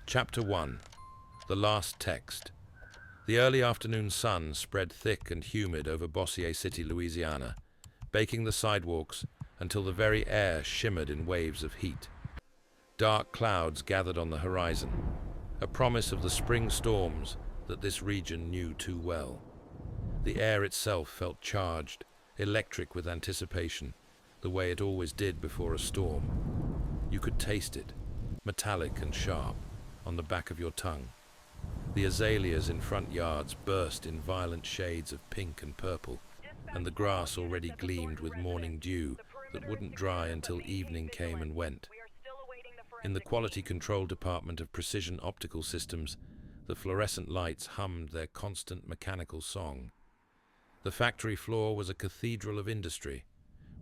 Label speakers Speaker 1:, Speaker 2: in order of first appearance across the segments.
Speaker 1: Chapter 1. The Last Text. The early afternoon sun spread thick and humid over Bossier City, Louisiana, baking the sidewalks until the very air shimmered in waves of heat. Dark clouds gathered on the horizon, a promise of the spring storms that this region knew too well. The air itself felt charged, electric with anticipation, the way it always did before a storm. You could taste it, metallic and sharp, on the back of your tongue. The azaleas in front yards burst in violent shades of pink and purple, and the grass already gleamed with morning dew that wouldn't dry until evening came and went. In the quality control department of Precision Optical Systems, the fluorescent lights hummed their constant mechanical song. The factory floor was a cathedral of industry,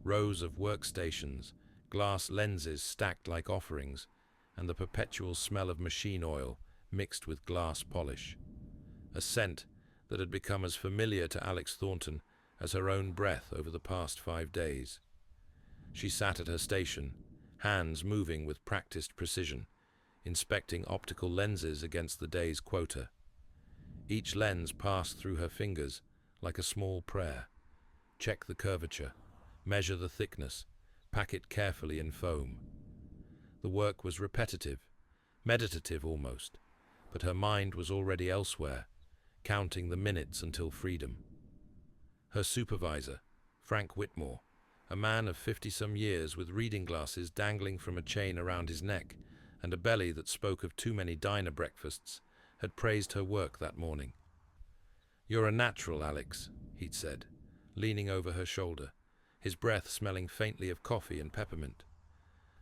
Speaker 1: rows of workstations, glass lenses stacked like offerings, and the perpetual smell of machine oil mixed with glass polish. A scent that had become as familiar to Alex Thornton as her own breath over the past 5 days. She sat at her station, hands moving with practiced precision, inspecting optical lenses against the day's quota. Each lens passed through her fingers like a small prayer. Check the curvature, measure the thickness, pack it carefully in foam. The work was repetitive, meditative almost, but her mind was already elsewhere, counting the minutes until freedom. Her supervisor, Frank Whitmore, a man of 50-some years with reading glasses dangling from a chain around his neck and a belly that spoke of too many diner breakfasts, had praised her work that morning. "You're a natural, Alex," he'd said, leaning over her shoulder, his breath smelling faintly of coffee and peppermint.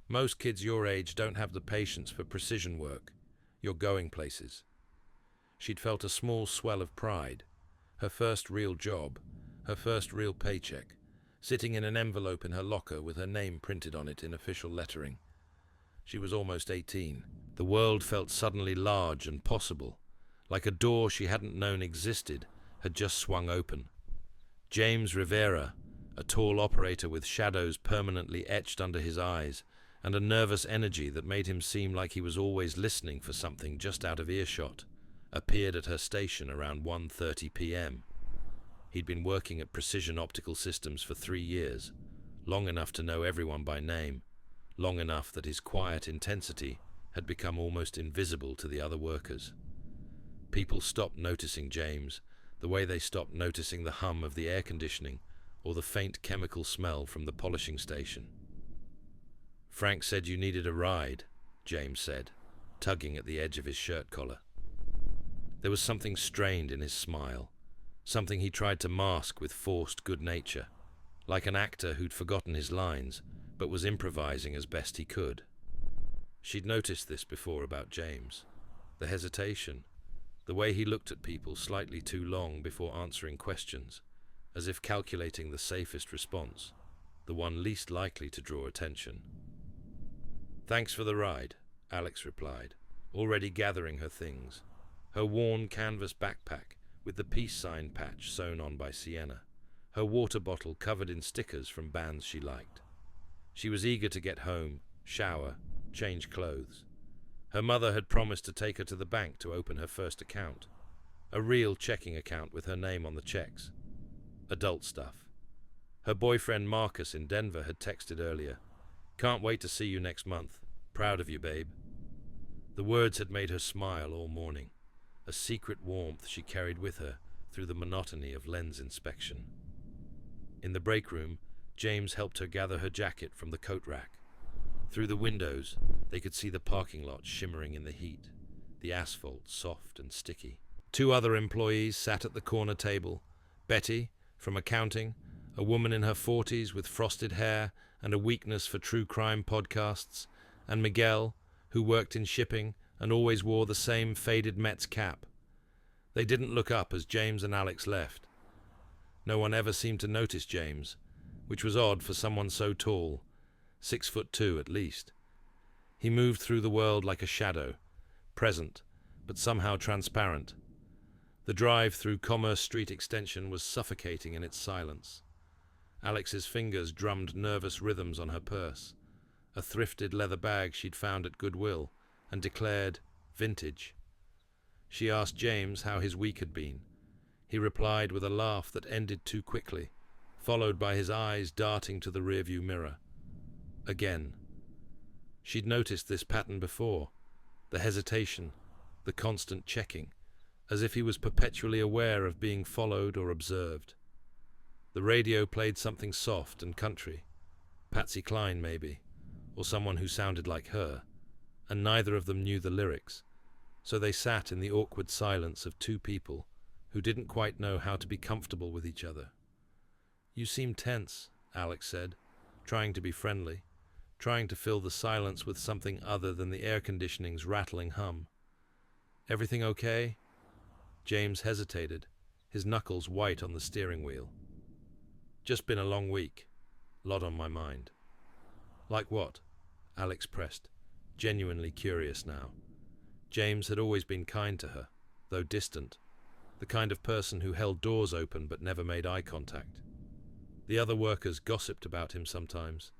Speaker 1: "Most kids your age don't have the patience for precision work. You're going places." She'd felt a small swell of pride, her first real job, her first real paycheck, sitting in an envelope in her locker with her name printed on it in official lettering. She was almost 18. The world felt suddenly large and possible, like a door she hadn't known existed had just swung open. James Rivera, a tall operator with shadows permanently etched under his eyes, and a nervous energy that made him seem like he was always listening for something just out of earshot, appeared at her station around 1:30 p.m. He'd been working at Precision Optical Systems for 3 years, long enough to know everyone by name, long enough that his quiet intensity had become almost invisible to the other workers. People stopped noticing James, the way they stopped noticing the hum of the air conditioning or the faint chemical smell from the polishing station. "Frank said you needed a ride," James said, tugging at the edge of his shirt collar. There was something strained in his smile, something he tried to mask with forced good nature, like an actor who'd forgotten his lines but was improvising as best he could. She'd noticed this before about James, the hesitation, the way he looked at people slightly too long before answering questions, as if calculating the safest response, the one least likely to draw attention. "Thanks for the ride," Alex replied, already gathering her things, her worn canvas backpack with the peace sign patch sewn on by Sienna, her water bottle covered in stickers from bands she liked. She was eager to get home, shower, change clothes. Her mother had promised to take her to the bank to open her first account, a real checking account with her name on the checks. Adult stuff. Her boyfriend Marcus in Denver had texted earlier, "Can't wait to see you next month. Proud of you, babe." The words had made her smile all morning, a secret warmth she carried with her through the monotony of lens inspection. In the break room, James helped her gather her jacket from the coat rack. Through the windows, they could see the parking lot shimmering in the heat, the asphalt soft and sticky. 2 other employees sat at the corner table. Betty, from accounting, a woman in her 40s with frosted hair and a weakness for true crime podcasts, and Miguel, who worked in shipping and always wore the same faded Mets cap. They didn't look up as James and Alex left. No one ever seemed to notice James, which was odd for someone so tall, 6'2" at least. He moved through the world like a shadow, present, but somehow transparent. The drive through Commerce Street Extension was suffocating in its silence. Alex's fingers drummed nervous rhythms on her purse, a thrifted leather bag she'd found at Goodwill, and declared, Vintage. She asked James how his week had been. He replied with a laugh that ended too quickly, followed by his eyes darting to the rearview mirror. Again. She'd noticed this pattern before, the hesitation, the constant checking, as if he was perpetually aware of being followed or observed. The radio played something soft and country, Patsy Cline maybe, or someone who sounded like her, and neither of them knew the lyrics, so they sat in the awkward silence of two people who didn't quite know how to be comfortable with each other. "You seem tense," Alex said, trying to be friendly, trying to fill the silence with something other than the air conditioning's rattling hum. "Everything okay?" James hesitated, his knuckles white on the steering wheel. "Just been a long week. Lot on my mind." "Like what?" Alex pressed, genuinely curious now. James had always been kind to her, though distant, the kind of person who held doors open but never made eye contact. The other workers gossiped about him sometimes.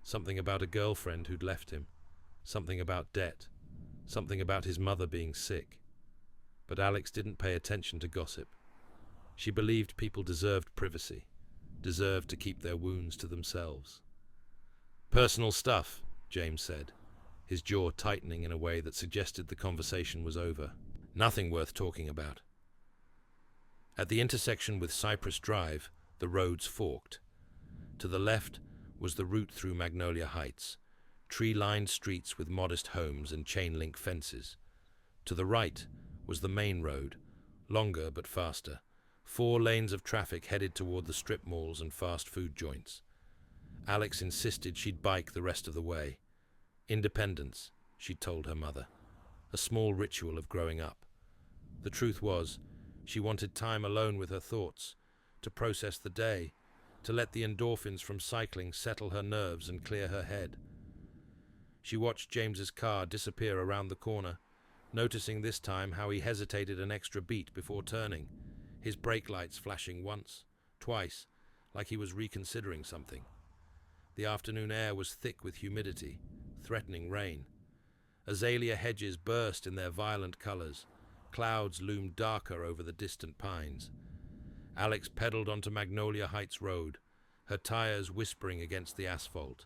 Speaker 1: Something about a girlfriend who'd left him, something about debt, something about his mother being sick. But Alex didn't pay attention to gossip. She believed people deserved privacy, deserved to keep their wounds to themselves. "Personal stuff," James said, his jaw tightening in a way that suggested the conversation was over. "Nothing worth talking about." At the intersection with Cypress Drive, the roads forked. To the left was the route through Magnolia Heights, tree-lined streets with modest homes and chain-link fences. To the right was the main road, longer but faster. 4 lanes of traffic headed toward the strip malls and fast food joints. Alex insisted she'd bike the rest of the way. Independence, she'd told her mother. A small ritual of growing up. The truth was, she wanted time alone with her thoughts, to process the day, to let the endorphins from cycling settle her nerves and clear her head. She watched James's car disappear around the corner, noticing this time how he hesitated an extra beat before turning, his brake lights flashing once, twice, like he was reconsidering something. The afternoon air was thick with humidity, threatening rain. Azalea hedges burst in their violent colors. Clouds loomed darker over the distant pines. Alex pedaled onto Magnolia Heights Road, her tires whispering against the asphalt,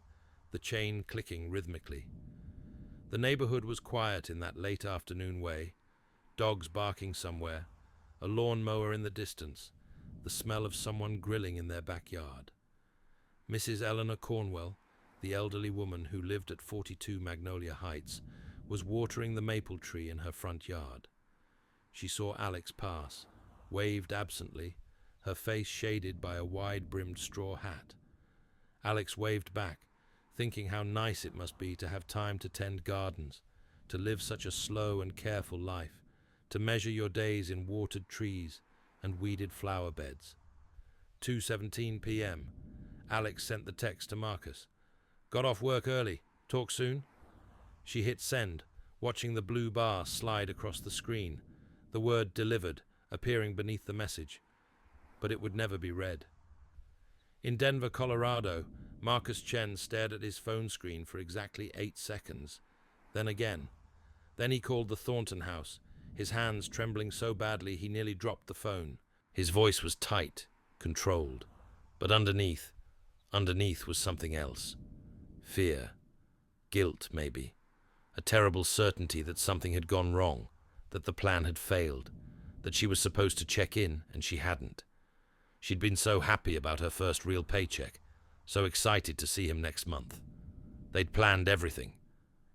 Speaker 1: the chain clicking rhythmically. The neighborhood was quiet in that late afternoon way, dogs barking somewhere, a lawnmower in the distance, the smell of someone grilling in their backyard. Mrs. Eleanor Cornwell, the elderly woman who lived at 42 Magnolia Heights, was watering the maple tree in her front yard. She saw Alex pass, waved absently, her face shaded by a wide-brimmed straw hat. Alex waved back, thinking how nice it must be to have time to tend gardens, to live such a slow and careful life, to measure your days in watered trees and weeded flower beds. 2:17 p.m. Alex sent the text to Marcus. "Got off work early. Talk soon?" She hit send, watching the blue bar slide across the screen, the word "delivered" appearing beneath the message. But it would never be read. In Denver, Colorado, Marcus Chen stared at his phone screen for exactly 8 seconds. Then again. Then he called the Thornton house, his hands trembling so badly he nearly dropped the phone. His voice was tight, controlled. But underneath was something else. Fear. Guilt, maybe. A terrible certainty that something had gone wrong, that the plan had failed, that she was supposed to check in and she hadn't. She'd been so happy about her first real paycheck, so excited to see him next month. They'd planned everything.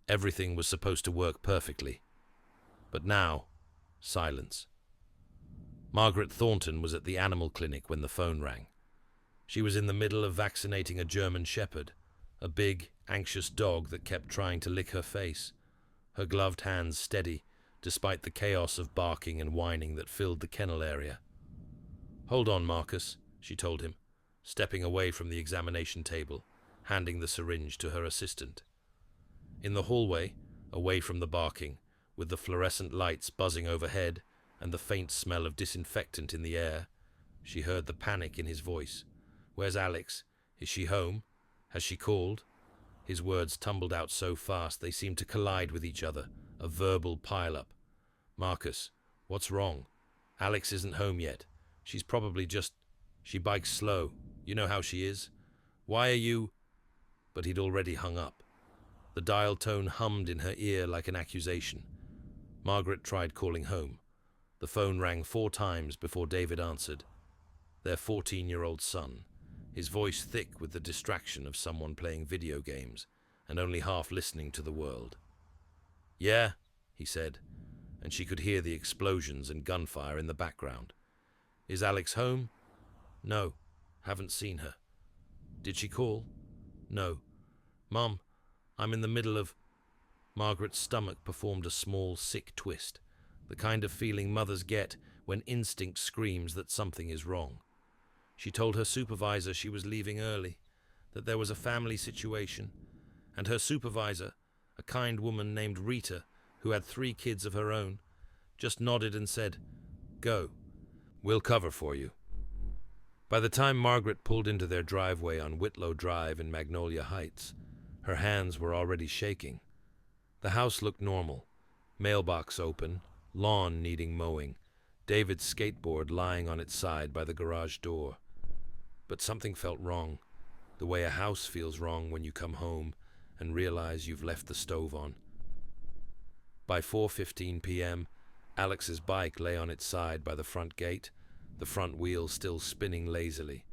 Speaker 1: Everything was supposed to work perfectly. But now, silence. Margaret Thornton was at the animal clinic when the phone rang. She was in the middle of vaccinating a German shepherd, a big, anxious dog that kept trying to lick her face, her gloved hands steady, despite the chaos of barking and whining that filled the kennel area. "Hold on, Marcus," she told him, stepping away from the examination table, handing the syringe to her assistant. In the hallway, away from the barking, with the fluorescent lights buzzing overhead and the faint smell of disinfectant in the air, she heard the panic in his voice. "Where's Alex? Is she home? Has she called?" His words tumbled out so fast they seemed to collide with each other, a verbal pile-up. "Marcus, what's wrong? Alex isn't home yet. She's probably just... She bikes slow. You know how she is. Why are you..." But he'd already hung up. The dial tone hummed in her ear like an accusation. Margaret tried calling home. The phone rang 4 times before David answered. Their 14-year-old son, his voice thick with the distraction of someone playing video games and only half listening to the world. "Yeah," he said, and she could hear the explosions and gunfire in the background. "Is Alex home?" "No, haven't seen her." "Did she call?" "No." "Mom, I'm in the middle of..." Margaret's stomach performed a small, sick twist, the kind of feeling mothers get when instinct screams that something is wrong. She told her supervisor she was leaving early, that there was a family situation, and her supervisor, a kind woman named Rita, who had 3 kids of her own, just nodded and said, "Go. We'll cover for you." By the time Margaret pulled into their driveway on Whitlow Drive in Magnolia Heights, her hands were already shaking. The house looked normal. Mailbox open, lawn needing mowing, David's skateboard lying on its side by the garage door. But something felt wrong, the way a house feels wrong when you come home and realize you've left the stove on. By 4:15 p.m., Alex's bike lay on its side by the front gate, the front wheel still spinning lazily.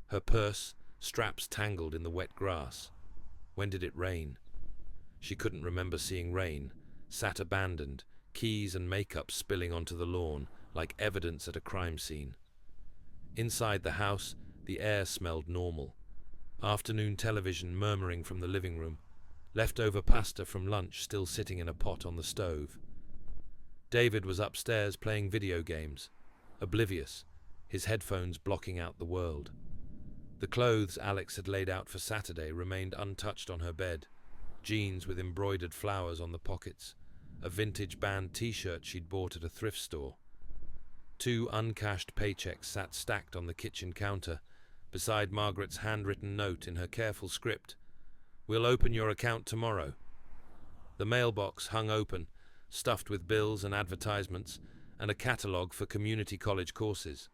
Speaker 1: Her purse, straps tangled in the wet grass. When did it rain? She couldn't remember seeing rain, sat abandoned, keys and makeup spilling onto the lawn like evidence at a crime scene. Inside the house, the air smelled normal. Afternoon television murmuring from the living room. Leftover pasta from lunch still sitting in a pot on the stove. David was upstairs playing video games, oblivious, his headphones blocking out the world. The clothes Alex had laid out for Saturday remained untouched on her bed. Jeans with embroidered flowers on the pockets, a vintage band t-shirt she'd bought at a thrift store. 2 uncashed paychecks sat stacked on the kitchen counter, beside Margaret's handwritten note in her careful script. "We'll open your account tomorrow." The mailbox hung open, stuffed with bills and advertisements, and a catalogue for community college courses.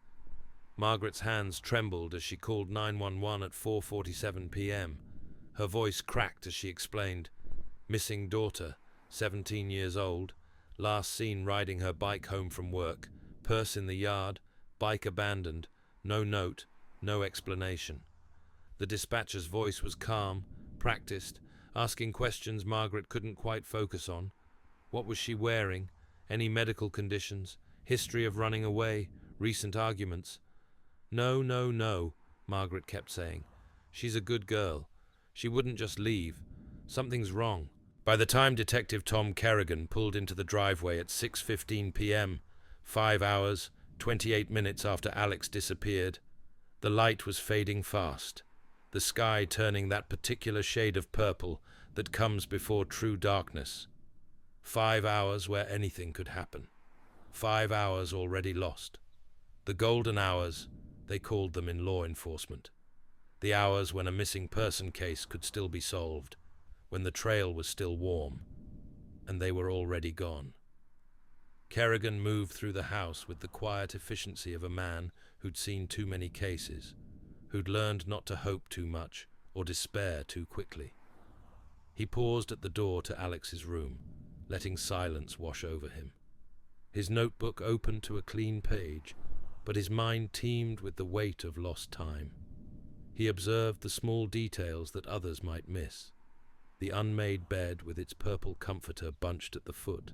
Speaker 1: Margaret's hands trembled as she called 911 at 4:47 p.m. Her voice cracked as she explained. Missing daughter, 17 years old, last seen riding her bike home from work, purse in the yard, bike abandoned, no note, no explanation. The dispatcher's voice was calm, practiced, asking questions Margaret couldn't quite focus on. What was she wearing? Any medical conditions? History of running away? Recent arguments? "No, no, no," Margaret kept saying. "She's a good girl. She wouldn't just leave. Something's wrong." By the time Detective Tom Kerrigan pulled into the driveway at 6:15 p.m., 5 hours, 28 minutes after Alex disappeared, the light was fading fast, the sky turning that particular shade of purple that comes before true darkness. 5 hours where anything could happen. 5 hours already lost. The golden hours, they called them in law enforcement. The hours when a missing person case could still be solved, when the trail was still warm, and they were already gone. Kerrigan moved through the house with the quiet efficiency of a man who'd seen too many cases, who'd learned not to hope too much or despair too quickly. He paused at the door to Alex's room, letting silence wash over him. His notebook opened to a clean page, but his mind teemed with the weight of lost time. He observed the small details that others might miss. The unmade bed with its purple comforter bunched at the foot,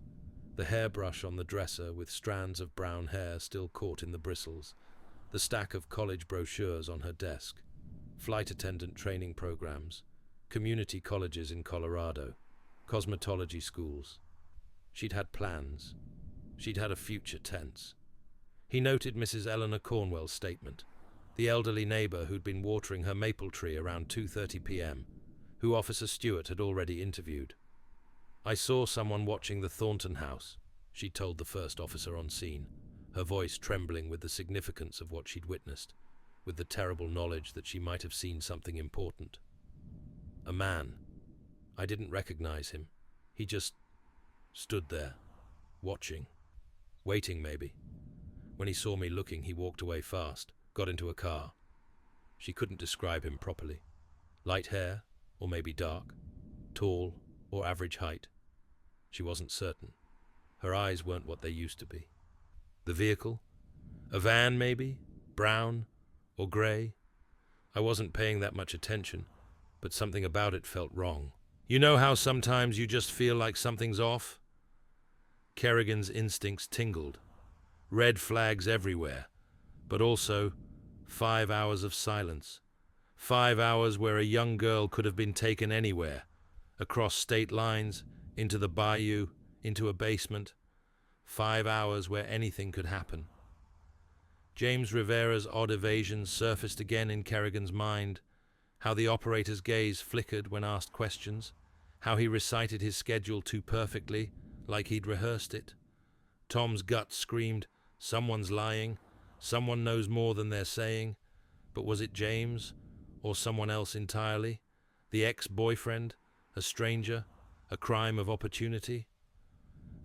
Speaker 1: the hairbrush on the dresser with strands of brown hair still caught in the bristles, the stack of college brochures on her desk, flight attendant training programs, community colleges in Colorado, cosmetology schools. She'd had plans. She'd had a future tense. He noted Mrs. Eleanor Cornwell's statement, the elderly neighbor who'd been watering her maple tree around 2:30 p.m., who Officer Stewart had already interviewed. "I saw someone watching the Thornton house," she told the first officer on scene, her voice trembling with the significance of what she'd witnessed, with the terrible knowledge that she might have seen something important. "A man. I didn't recognize him. He just..." Stood there, watching, waiting maybe. When he saw me looking, he walked away fast, got into a car. She couldn't describe him properly. Light hair, or maybe dark, tall, or average height. She wasn't certain. Her eyes weren't what they used to be. The vehicle? A van, maybe? Brown? Or grey? I wasn't paying that much attention, but something about it felt wrong. You know how sometimes you just feel like something's off? Kerrigan's instincts tingled. Red flags everywhere, but also 5 hours of silence. 5 hours where a young girl could have been taken anywhere, across state lines, into the bayou, into a basement. 5 hours where anything could happen. James Rivera's odd evasions surfaced again in Kerrigan's mind, how the operator's gaze flickered when asked questions, how he recited his schedule too perfectly, like he'd rehearsed it. Tom's gut screamed, someone's lying, someone knows more than they're saying, but was it James, or someone else entirely? The ex-boyfriend, a stranger, a crime of opportunity?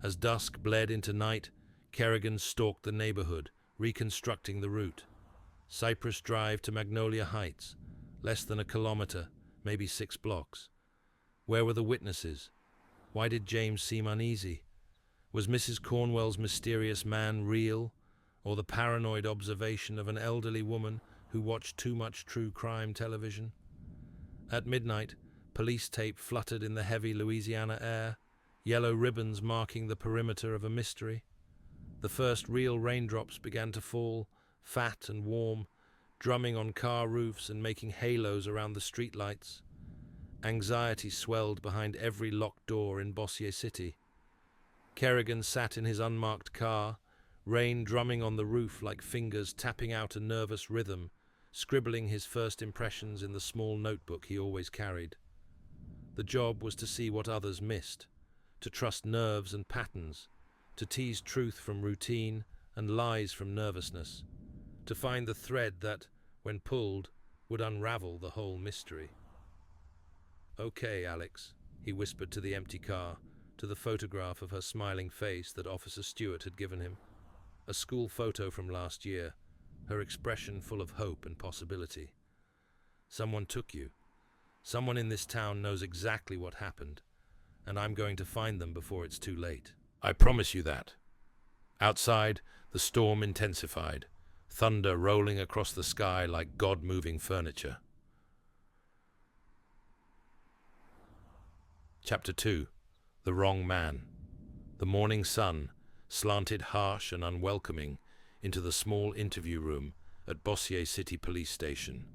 Speaker 1: As dusk bled into night, Kerrigan stalked the neighborhood, reconstructing the route. Cypress Drive to Magnolia Heights, less than a kilometer, maybe 6 blocks. Where were the witnesses? Why did James seem uneasy? Was Mrs. Cornwell's mysterious man real, or the paranoid observation of an elderly woman who watched too much true crime television? At midnight, police tape fluttered in the heavy Louisiana air, yellow ribbons marking the perimeter of a mystery. The first real raindrops began to fall, fat and warm, drumming on car roofs and making halos around the streetlights. Anxiety swelled behind every locked door in Bossier City. Kerrigan sat in his unmarked car, rain drumming on the roof like fingers tapping out a nervous rhythm, scribbling his first impressions in the small notebook he always carried. The job was to see what others missed, to trust nerves and patterns, to tease truth from routine and lies from nervousness, to find the thread that, when pulled, would unravel the whole mystery. "Okay, Alex," he whispered to the empty car, to the photograph of her smiling face that Officer Stewart had given him. A school photo from last year, her expression full of hope and possibility. "Someone took you. Someone in this town knows exactly what happened, and I'm going to find them before it's too late. I promise you that." Outside, the storm intensified, thunder rolling across the sky like God-moving furniture. Chapter 2. The Wrong Man. The morning sun slanted harsh and unwelcoming into the small interview room at Bossier City Police Station.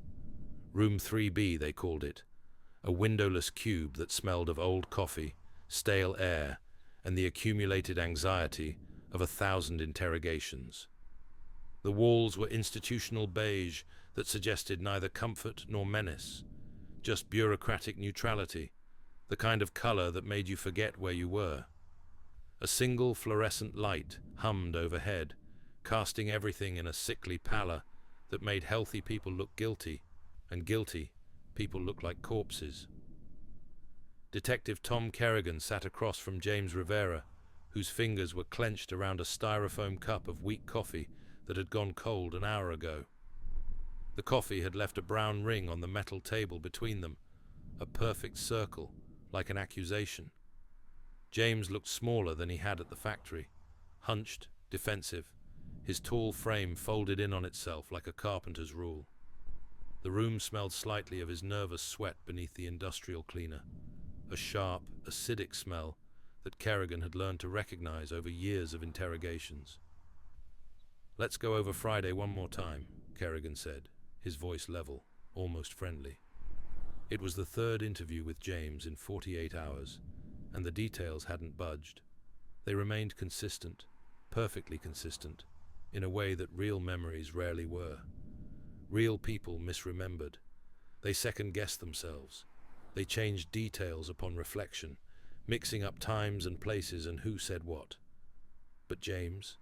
Speaker 1: Room 3B, they called it, a windowless cube that smelled of old coffee, stale air, and the accumulated anxiety of 1,000 interrogations. The walls were institutional beige that suggested neither comfort nor menace, just bureaucratic neutrality, the kind of color that made you forget where you were. A single fluorescent light hummed overhead, casting everything in a sickly pallor that made healthy people look guilty, and guilty people look like corpses. Detective Tom Kerrigan sat across from James Rivera, whose fingers were clenched around a styrofoam cup of weak coffee that had gone cold an hour ago. The coffee had left a brown ring on the metal table between them, a perfect circle, like an accusation. James looked smaller than he had at the factory, hunched, defensive, his tall frame folded in on itself like a carpenter's rule. The room smelled slightly of his nervous sweat beneath the industrial cleaner, a sharp, acidic smell that Kerrigan had learned to recognize over years of interrogations. "Let's go over Friday one more time," Kerrigan said, his voice level, almost friendly. It was the third interview with James in 48 hours, and the details hadn't budged. They remained consistent, perfectly consistent, in a way that real memories rarely were. Real people misremembered. They second-guessed themselves. They changed details upon reflection, mixing up times and places and who said what. But James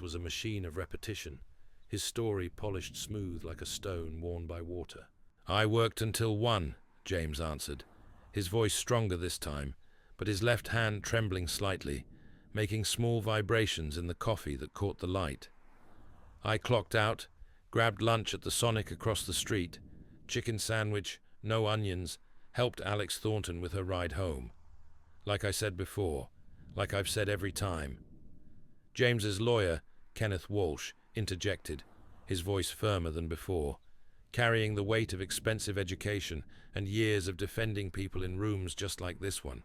Speaker 1: was a machine of repetition, his story polished smooth like a stone worn by water. "I worked until 1, James answered, his voice stronger this time, but his left hand trembling slightly, making small vibrations in the coffee that caught the light. I clocked out, grabbed lunch at the Sonic across the street, chicken sandwich, no onions, helped Alex Thornton with her ride home. Like I said before, like I've said every time. James's lawyer, Kenneth Walsh, interjected, his voice firmer than before, carrying the weight of expensive education and years of defending people in rooms just like this one.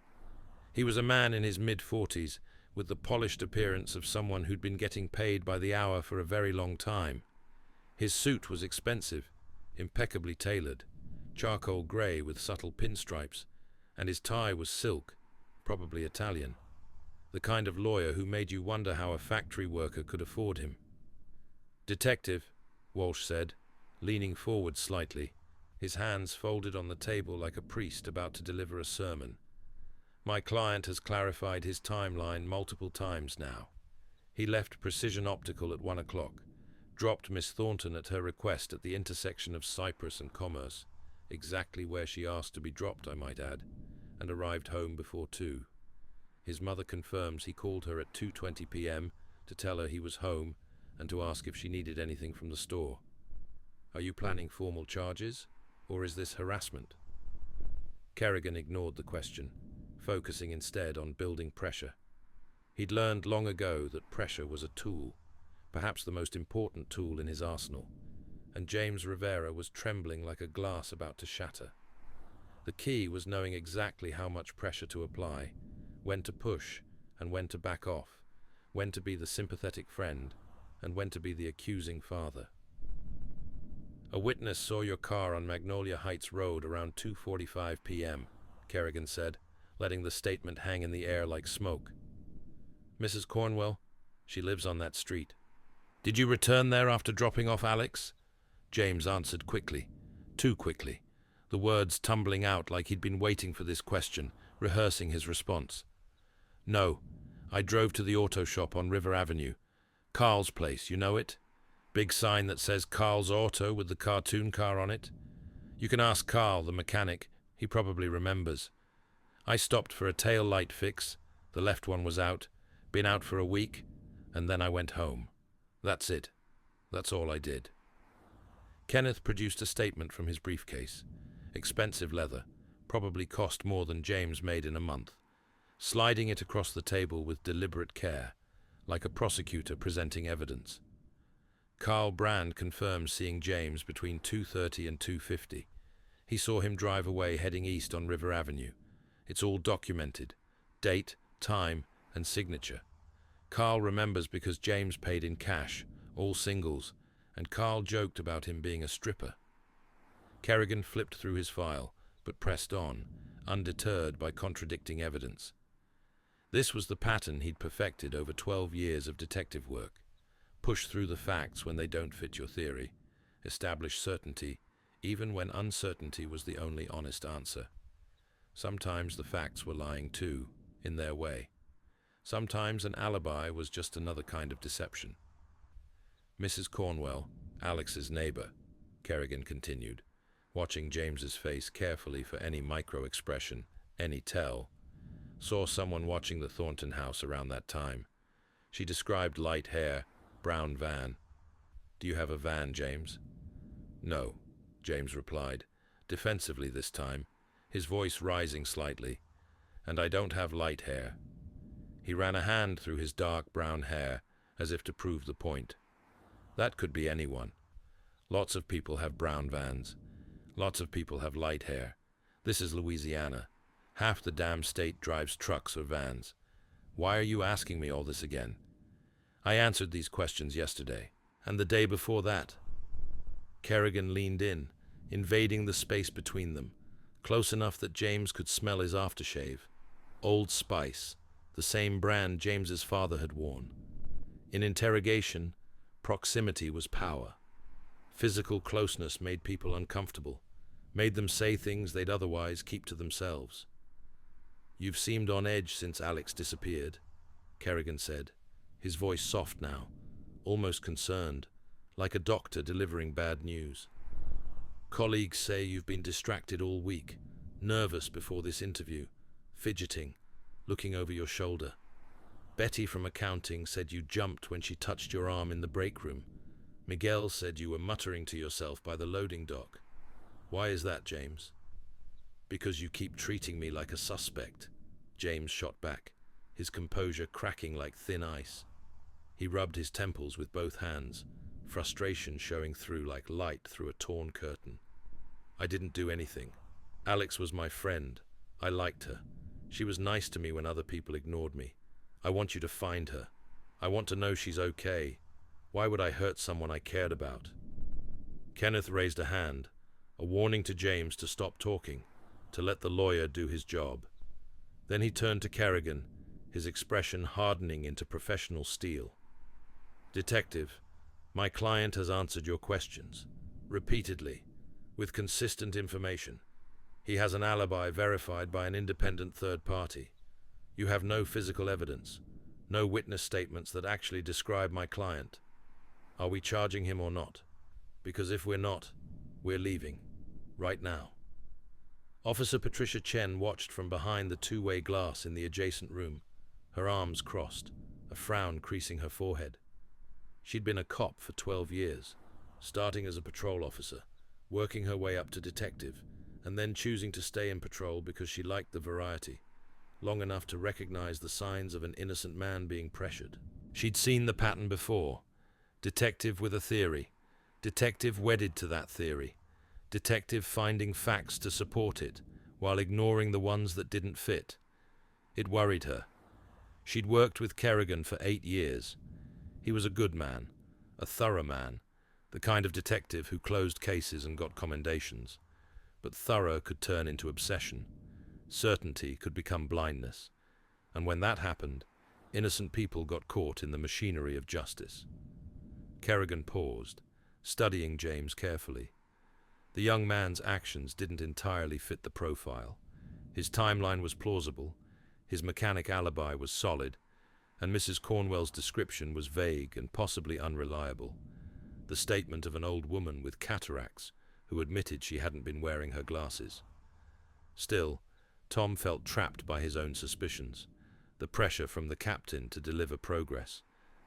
Speaker 1: He was a man in his mid-40s, with the polished appearance of someone who'd been getting paid by the hour for a very long time. His suit was expensive, impeccably tailored, charcoal grey with subtle pinstripes, and his tie was silk, probably Italian. The kind of lawyer who made you wonder how a factory worker could afford him. "Detective," Walsh said, leaning forward slightly, his hands folded on the table like a priest about to deliver a sermon. "My client has clarified his timeline multiple times now. He left Precision Optical at 1 o'clock, dropped Miss Thornton at her request at the intersection of Cypress and Commerce, exactly where she asked to be dropped, I might add, and arrived home before 2. His mother confirms he called her at 2:20 p.m. to tell her he was home and to ask if she needed anything from the store. Are you planning formal charges, or is this harassment?" Kerrigan ignored the question, focusing instead on building pressure. He'd learned long ago that pressure was a tool, perhaps the most important tool in his arsenal, and James Rivera was trembling like a glass about to shatter. The key was knowing exactly how much pressure to apply, when to push and when to back off, when to be the sympathetic friend and when to be the accusing father. "A witness saw your car on Magnolia Heights Road around 2:45 p.m., Kerrigan said, letting the statement hang in the air like smoke. "Mrs. Cornwell? She lives on that street." "Did you return there after dropping off Alex?" James answered quickly, too quickly, the words tumbling out like he'd been waiting for this question, rehearsing his response. "No, I drove to the auto shop on River Avenue. Carl's place, you know it? Big sign that says Carl's Auto with the cartoon car on it. You can ask Carl, the mechanic. He probably remembers. I stopped for a tail light fix. The left one was out. Been out for a week. And then I went home. That's it. That's all I did." Kenneth produced a statement from his briefcase. Expensive leather. Probably cost more than James made in a month. Sliding it across the table with deliberate care, like a prosecutor presenting evidence. Carl Brand confirms seeing James between 2:30 and 2:50. He saw him drive away heading east on River Avenue. It's all documented. Date, time, and signature. Carl remembers because James paid in cash, all singles, and Carl joked about him being a stripper. Kerrigan flipped through his file, but pressed on, undeterred by contradicting evidence. This was the pattern he'd perfected over 12 years of detective work. Push through the facts when they don't fit your theory. Establish certainty, even when uncertainty was the only honest answer. Sometimes the facts were lying too, in their way. Sometimes an alibi was just another kind of deception. "Mrs. Cornwell, Alex's neighbor," Kerrigan continued, watching James's face carefully for any micro-expression, any tell, saw someone watching the Thornton house around that time. She described light hair, brown van. "Do you have a van, James?" "No," James replied, defensively this time, his voice rising slightly. "And I don't have light hair." He ran a hand through his dark brown hair, as if to prove the point. "That could be anyone. Lots of people have brown vans. Lots of people have light hair. This is Louisiana. Half the damn state drives trucks or vans. Why are you asking me all this again? I answered these questions yesterday, and the day before that." Kerrigan leaned in, invading the space between them, close enough that James could smell his aftershave. Old Spice, the same brand James's father had worn. In interrogation, proximity was power. Physical closeness made people uncomfortable, made them say things they'd otherwise keep to themselves. "You've seemed on edge since Alex disappeared," Kerrigan said, his voice soft now, almost concerned, like a doctor delivering bad news. "Colleagues say you've been distracted all week, nervous before this interview, fidgeting, looking over your shoulder. Betty from accounting said you jumped when she touched your arm in the break room. Miguel said you were muttering to yourself by the loading dock. Why is that, James? Because you keep treating me like a suspect, James shot back, his composure cracking like thin ice. He rubbed his temples with both hands, frustration showing through like light through a torn curtain. I didn't do anything. Alex was my friend. I liked her. She was nice to me when other people ignored me. I want you to find her. I want to know she's okay. Why would I hurt someone I cared about? Kenneth raised a hand, a warning to James to stop talking, to let the lawyer do his job. Then he turned to Kerrigan, his expression hardening into professional steel. Detective, my client has answered your questions, repeatedly, with consistent information. He has an alibi verified by an independent third party. You have no physical evidence, no witness statements that actually describe my client. Are we charging him or not? Because if we're not, we're leaving. Right now. Officer Patricia Chen watched from behind the two-way glass in the adjacent room, her arms crossed, a frown creasing her forehead. She'd been a cop for 12 years, starting as a patrol officer, working her way up to detective, and then choosing to stay in patrol because she liked the variety, long enough to recognize the signs of an innocent man being pressured. She'd seen the pattern before. Detective with a theory. Detective wedded to that theory. Detective finding facts to support it, while ignoring the ones that didn't fit. It worried her. She'd worked with Kerrigan for 8 years. He was a good man, a thorough man, the kind of detective who closed cases and got commendations. But thorough could turn into obsession. Certainty could become blindness. And when that happened, innocent people got caught in the machinery of justice. Kerrigan paused, studying James carefully. The young man's actions didn't entirely fit the profile. His timeline was plausible, his mechanic alibi was solid, and Mrs. Cornwell's description was vague and possibly unreliable. The statement of an old woman with cataracts who admitted she hadn't been wearing her glasses. Still, Tom felt trapped by his own suspicions, the pressure from the captain to deliver progress,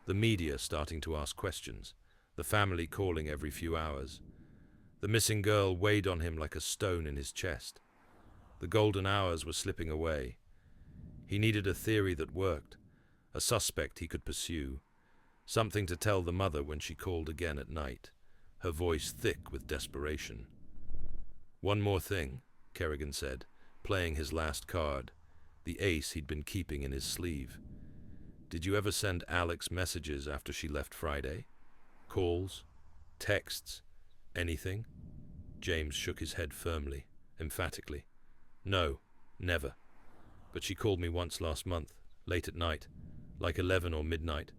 Speaker 1: the media starting to ask questions, the family calling every few hours. The missing girl weighed on him like a stone in his chest. The golden hours were slipping away. He needed a theory that worked, a suspect he could pursue, something to tell the mother when she called again at night, her voice thick with desperation. One more thing, Kerrigan said, playing his last card, the ace he'd been keeping in his sleeve. Did you ever send Alex messages after she left Friday? Calls? Texts? Anything? James shook his head firmly, emphatically. No, never. But she called me once last month, late at night, like 11 or midnight.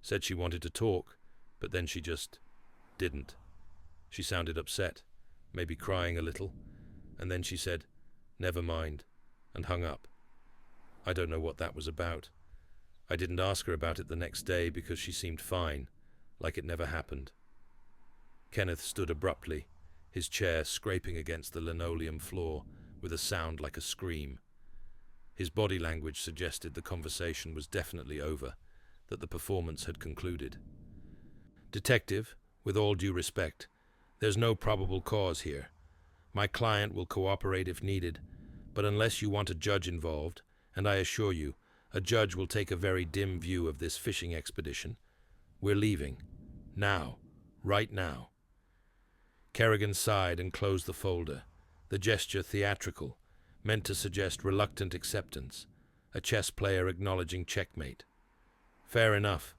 Speaker 1: Said she wanted to talk, but then she just didn't. She sounded upset, maybe crying a little, and then she said, "Never mind," and hung up. I don't know what that was about. I didn't ask her about it the next day because she seemed fine, like it never happened. Kenneth stood abruptly, his chair scraping against the linoleum floor with a sound like a scream. His body language suggested the conversation was definitely over, that the performance had concluded. Detective, with all due respect, there's no probable cause here. My client will cooperate if needed, but unless you want a judge involved, and I assure you, a judge will take a very dim view of this fishing expedition, we're leaving. Now. Right now. Kerrigan sighed and closed the folder, the gesture theatrical, meant to suggest reluctant acceptance, a chess player acknowledging checkmate. Fair enough.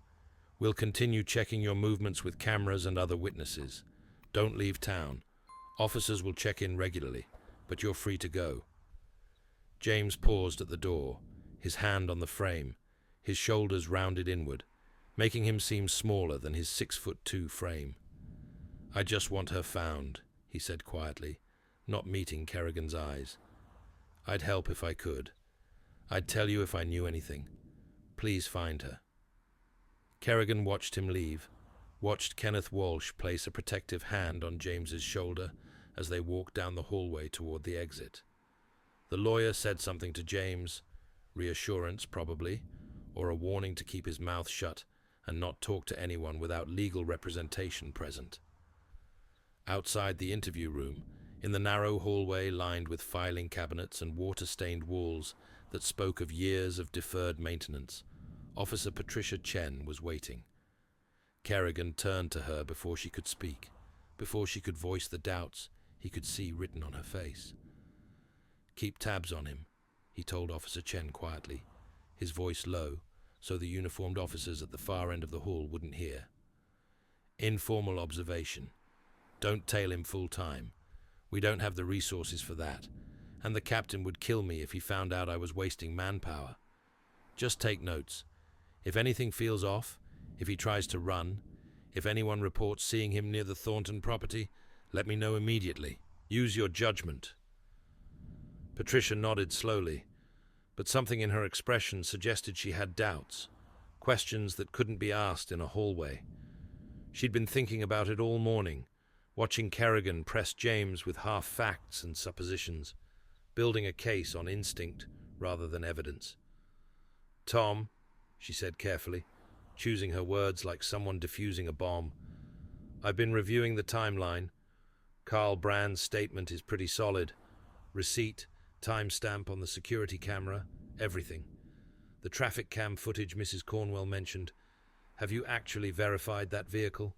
Speaker 1: We'll continue checking your movements with cameras and other witnesses. Don't leave town. Officers will check in regularly, but you're free to go. James paused at the door, his hand on the frame, his shoulders rounded inward, making him seem smaller than his 6'2" frame. I just want her found, he said quietly, not meeting Kerrigan's eyes. I'd help if I could. I'd tell you if I knew anything. Please find her. Kerrigan watched him leave, watched Kenneth Walsh place a protective hand on James's shoulder as they walked down the hallway toward the exit. The lawyer said something to James, Reassurance, probably, or a warning to keep his mouth shut and not talk to anyone without legal representation present. Outside the interview room, in the narrow hallway lined with filing cabinets and water-stained walls that spoke of years of deferred maintenance, Officer Patricia Chen was waiting. Kerrigan turned to her before she could speak, before she could voice the doubts he could see written on her face. "Keep tabs on him," he told Officer Chen quietly, his voice low, so the uniformed officers at the far end of the hall wouldn't hear. "Informal observation. Don't tail him full time. We don't have the resources for that, and the captain would kill me if he found out I was wasting manpower. Just take notes. If anything feels off, if he tries to run, if anyone reports seeing him near the Thornton property, let me know immediately. Use your judgment." Patricia nodded slowly, but something in her expression suggested she had doubts, questions that couldn't be asked in a hallway. She'd been thinking about it all morning, watching Kerrigan press James with half facts and suppositions, building a case on instinct rather than evidence. "Tom," she said carefully, choosing her words like someone defusing a bomb, "I've been reviewing the timeline. Carl Brand's statement is pretty solid. Receipt, timestamp on the security camera, everything. The traffic cam footage Mrs. Cornwell mentioned. Have you actually verified that vehicle?"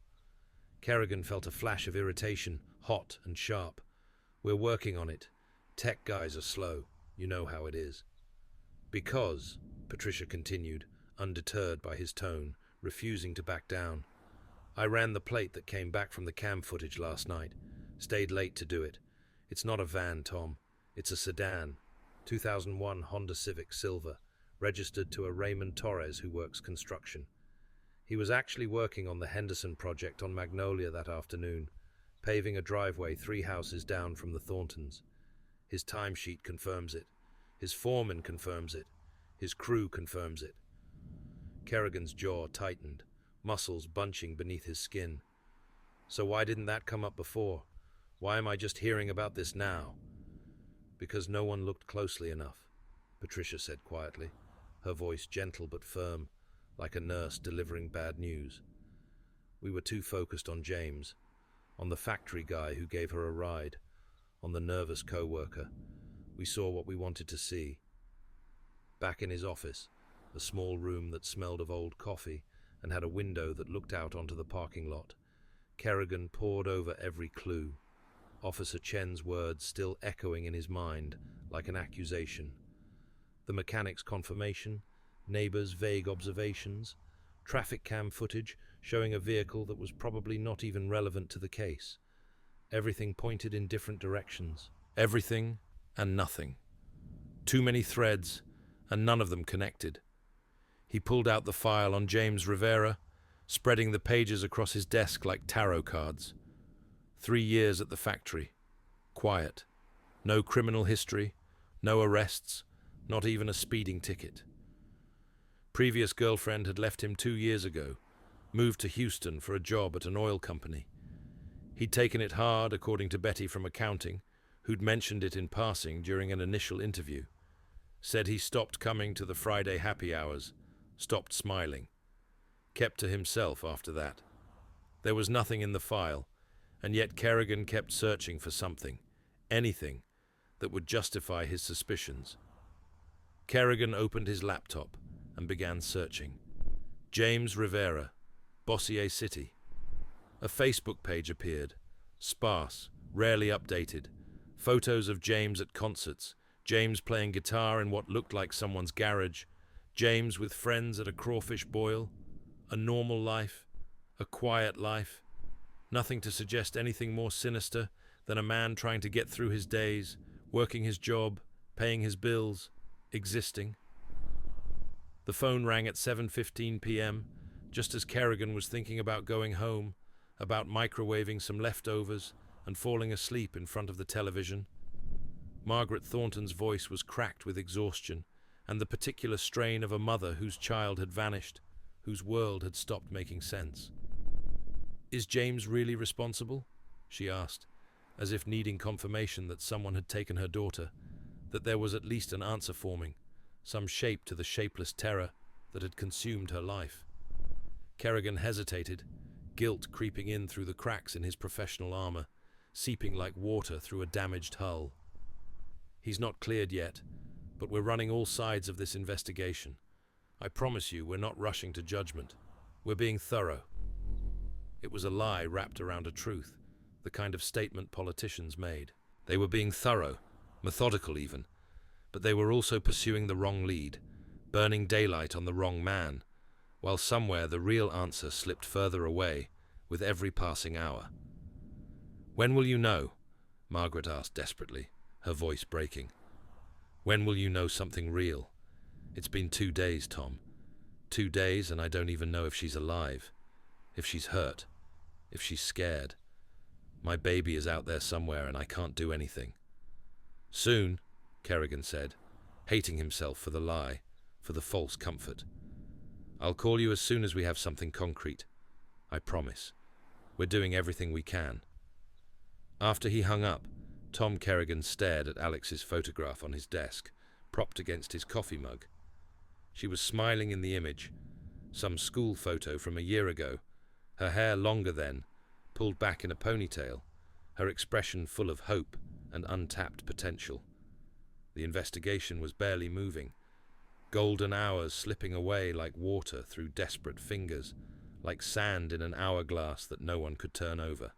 Speaker 1: Kerrigan felt a flash of irritation, hot and sharp. "We're working on it. Tech guys are slow. You know how it is." "Because," Patricia continued, undeterred by his tone, refusing to back down, "I ran the plate that came back from the cam footage last night. Stayed late to do it. It's not a van, Tom. It's a sedan. 2001 Honda Civic Silver, registered to a Raymond Torres who works construction. He was actually working on the Henderson project on Magnolia that afternoon, paving a driveway 3 houses down from the Thorntons. His timesheet confirms it. His foreman confirms it. His crew confirms it." Kerrigan's jaw tightened, muscles bunching beneath his skin. "So why didn't that come up before? Why am I just hearing about this now?" "Because no one looked closely enough," Patricia said quietly, her voice gentle but firm, like a nurse delivering bad news. "We were too focused on James, on the factory guy who gave her a ride, on the nervous co-worker. We saw what we wanted to see." Back in his office, a small room that smelled of old coffee and had a window that looked out onto the parking lot, Kerrigan pored over every clue, Officer Chen's words still echoing in his mind like an accusation. The mechanic's confirmation, neighbors' vague observations, traffic cam footage showing a vehicle that was probably not even relevant to the case. Everything pointed in different directions. Everything and nothing. Too many threads, and none of them connected. He pulled out the file on James Rivera, spreading the pages across his desk like tarot cards. 3 years at the factory. Quiet. No criminal history, no arrests, not even a speeding ticket. Previous girlfriend had left him 2 years ago, moved to Houston for a job at an oil company. He'd taken it hard, according to Betty from accounting, who'd mentioned it in passing during an initial interview. Said he stopped coming to the Friday happy hours, stopped smiling. Kept to himself after that. There was nothing in the file, and yet Kerrigan kept searching for something, anything, that would justify his suspicions. Kerrigan opened his laptop and began searching. James Rivera, Bossier City. A Facebook page appeared, sparse, rarely updated. Photos of James at concerts, James playing guitar in what looked like someone's garage, James with friends at a crawfish boil. A normal life, a quiet life. Nothing to suggest anything more sinister than a man trying to get through his days, working his job, paying his bills, existing. The phone rang at 7:15 p.m., just as Kerrigan was thinking about going home, about microwaving some leftovers and falling asleep in front of the television. Margaret Thornton's voice was cracked with exhaustion and the particular strain of a mother whose child had vanished, whose world had stopped making sense. "Is James really responsible?" she asked, as if needing confirmation that someone had taken her daughter, that there was at least an answer forming, some shape to the shapeless terror that had consumed her life. Kerrigan hesitated, guilt creeping in through the cracks in his professional armor, seeping like water through a damaged hull. He's not cleared yet, but we're running all sides of this investigation. I promise you we're not rushing to judgment. We're being thorough. It was a lie wrapped around a truth, the kind of statement politicians made. They were being thorough, methodical even, but they were also pursuing the wrong lead, burning daylight on the wrong man, while somewhere the real answer slipped further away with every passing hour. "When will you know?" Margaret asked desperately, her voice breaking. "When will you know something real? It's been 2 days, Tom. 2 days, and I don't even know if she's alive, if she's hurt, if she's scared. My baby is out there somewhere and I can't do anything." "Soon," Kerrigan said, hating himself for the lie, for the false comfort. "I'll call you as soon as we have something concrete. I promise. We're doing everything we can." After he hung up, Tom Kerrigan stared at Alex's photograph on his desk, propped against his coffee mug. She was smiling in the image, some school photo from a year ago, her hair longer then, pulled back in a ponytail, her expression full of hope and untapped potential. The investigation was barely moving, golden hours slipping away like water through desperate fingers, like sand in an hourglass that no one could turn over.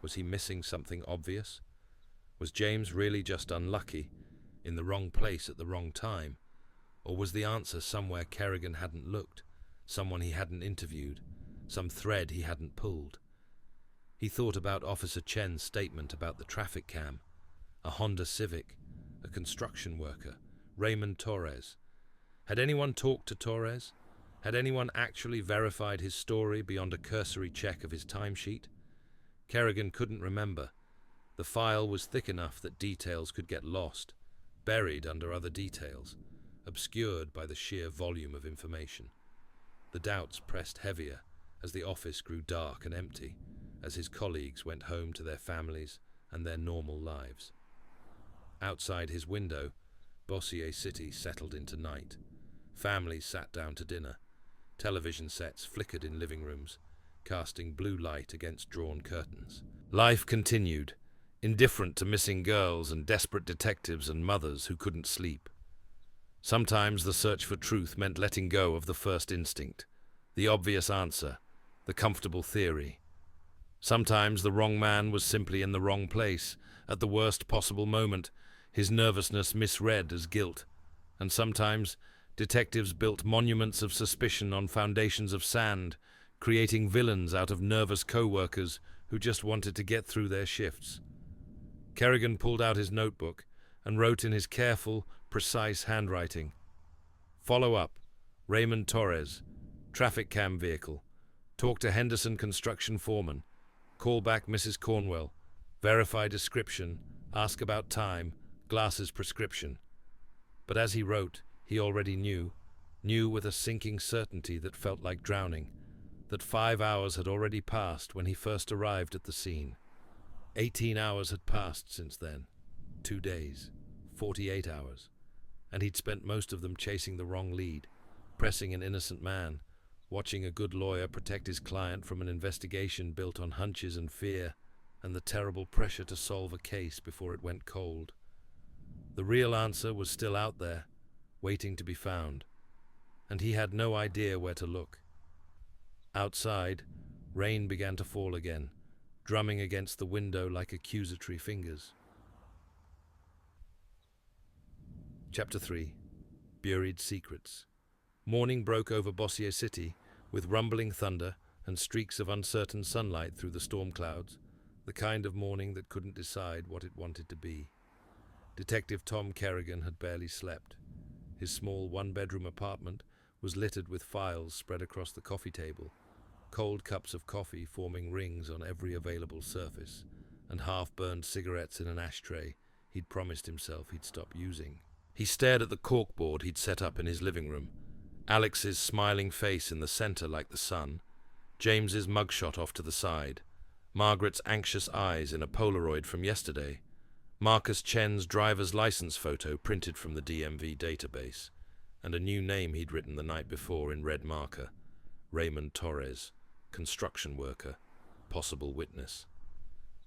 Speaker 1: Was he missing something obvious? Was James really just unlucky, in the wrong place at the wrong time? Or was the answer somewhere Kerrigan hadn't looked, someone he hadn't interviewed, some thread he hadn't pulled? He thought about Officer Chen's statement about the traffic cam, a Honda Civic, a construction worker, Raymond Torres. Had anyone talked to Torres? Had anyone actually verified his story beyond a cursory check of his timesheet? Kerrigan couldn't remember. The file was thick enough that details could get lost, buried under other details, obscured by the sheer volume of information. The doubts pressed heavier as the office grew dark and empty, as his colleagues went home to their families and their normal lives. Outside his window, Bossier City settled into night. Families sat down to dinner. Television sets flickered in living rooms, casting blue light against drawn curtains. Life continued, indifferent to missing girls and desperate detectives and mothers who couldn't sleep. Sometimes the search for truth meant letting go of the first instinct, the obvious answer, the comfortable theory. Sometimes the wrong man was simply in the wrong place, at the worst possible moment, his nervousness misread as guilt. And sometimes detectives built monuments of suspicion on foundations of sand, creating villains out of nervous co-workers who just wanted to get through their shifts. Kerrigan pulled out his notebook and wrote in his careful, precise handwriting, "Follow up, Raymond Torres, traffic cam vehicle, talk to Henderson construction foreman, call back Mrs. Cornwell, verify description, ask about time, glasses prescription." But as he wrote, he already knew with a sinking certainty that felt like drowning, that 5 hours had already passed when he first arrived at the scene. 18 hours had passed since then, 2 days, 48 hours, and he'd spent most of them chasing the wrong lead, pressing an innocent man, watching a good lawyer protect his client from an investigation built on hunches and fear, and the terrible pressure to solve a case before it went cold. The real answer was still out there, waiting to be found, and he had no idea where to look. Outside, rain began to fall again, drumming against the window like accusatory fingers. Chapter 3. Buried Secrets. Morning broke over Bossier City, with rumbling thunder and streaks of uncertain sunlight through the storm clouds, the kind of morning that couldn't decide what it wanted to be. Detective Tom Kerrigan had barely slept. His small one-bedroom apartment was littered with files spread across the coffee table, cold cups of coffee forming rings on every available surface, and half-burned cigarettes in an ashtray he'd promised himself he'd stop using. He stared at the corkboard he'd set up in his living room, Alex's smiling face in the center like the sun, James's mugshot off to the side, Margaret's anxious eyes in a Polaroid from yesterday, Marcus Chen's driver's license photo printed from the DMV database, and a new name he'd written the night before in red marker: Raymond Torres, construction worker, possible witness.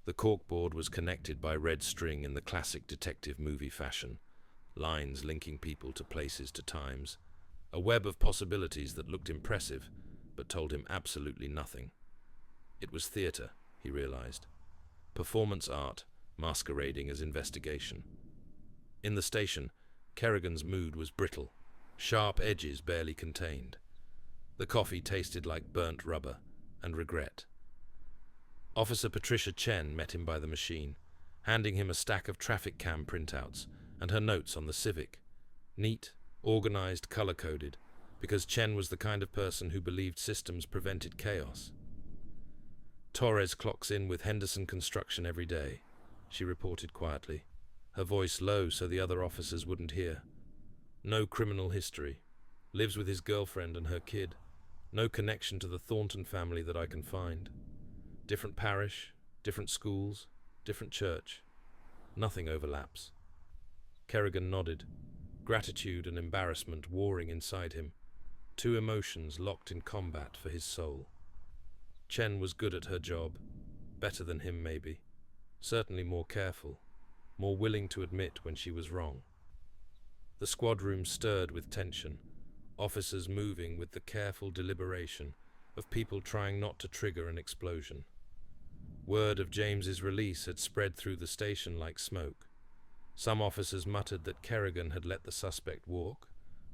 Speaker 1: The corkboard was connected by red string in the classic detective movie fashion, lines linking people to places to times, a web of possibilities that looked impressive but told him absolutely nothing. It was theatre, he realized. Performance art masquerading as investigation. In the station, Kerrigan's mood was brittle, sharp edges barely contained. The coffee tasted like burnt rubber and regret. Officer Patricia Chen met him by the machine, handing him a stack of traffic cam printouts and her notes on the Civic. Neat, organized, color-coded, because Chen was the kind of person who believed systems prevented chaos. Torres clocks in with Henderson Construction every day, she reported quietly, her voice low so the other officers wouldn't hear. No criminal history. Lives with his girlfriend and her kid. No connection to the Thornton family that I can find. Different parish, different schools, different church. Nothing overlaps. Kerrigan nodded, gratitude and embarrassment warring inside him, two emotions locked in combat for his soul. Chen was good at her job, better than him maybe, certainly more careful, more willing to admit when she was wrong. The squad room stirred with tension, officers moving with the careful deliberation of people trying not to trigger an explosion. Word of James's release had spread through the station like smoke. Some officers muttered that Kerrigan had let the suspect walk,